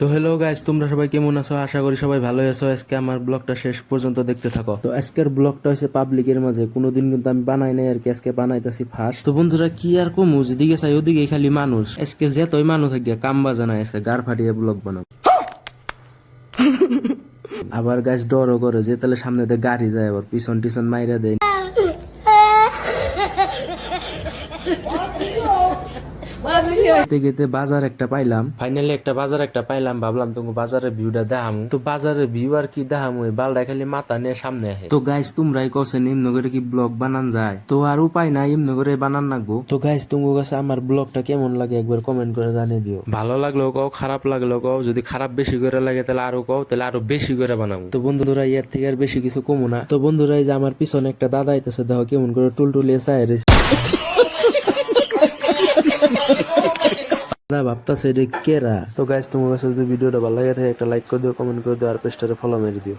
তো hello guys, তোমরা সবাই কেমন আছো? আশা করি সবাই ভালো আছো। আজকে আমার ব্লগটা শেষ পর্যন্ত দেখতে থাকো। তো আজকের ব্লগটা হচ্ছে পাবলিকের মাঝে, কোনোদিন কিন্তু আমি বানাই নাই আর কি, আজকে বানাইতেছি ফার্স্ট। তো বন্ধুরা কি আর কমু, যেদিকে চাই ওদিকে খালি মানুষ। আজকে যেতই মানুষ থাকে কাম বাজা নাই, আজকে গার ফাটিয়ে ব্লগ বানাবো। আবার গাছ ডরও করে যে তাহলে সামনে দিয়ে গাড়ি যায়, আবার পিছন টিছন মাইরা দেয়। গেতে বাজার একটা পাইলাম, ফাইনালি একটা বাজার একটা পাইলাম। ভাবলাম তোমাকে বাজারের ভিউটা দেখামু। তো বাজারের ভিউ আর কি দেখামু, ওই বালটা খালি মাথা নিয়ে সামনে আসে। তো গাইস তোমরাই কোসেন এমন করে কি ব্লগ বানান যায়? তো আর উপায় নাই, এমন করে বানান লাগবো। তো গাইস তোমার কাছে আমার ব্লগটা কেমন লাগে একবার কমেন্ট করে জানিয়ে দিও। ভালো লাগলেও কও, খারাপ লাগলেও কও। যদি খারাপ বেশি করে লাগে তাহলে আরো কও, তাহলে আরো বেশি করে বানাবো। তো বন্ধুরা এর থেকে আর বেশি কিছু কমু না। তো বন্ধুরা এই যে আমার পিছনে একটা দাদা আইতেছে, দেখো কেমন করে টুলটুলিয়ে চায় রয়েছে। ভাবতাছে এটা কেরা। তো গাইস তোমার কাছে যদি ভিডিওটা ভালো লাগে থাকে একটা লাইক করে দিও, কমেন্ট করে দিও আর পেজটারে ফলো মেরে দিও।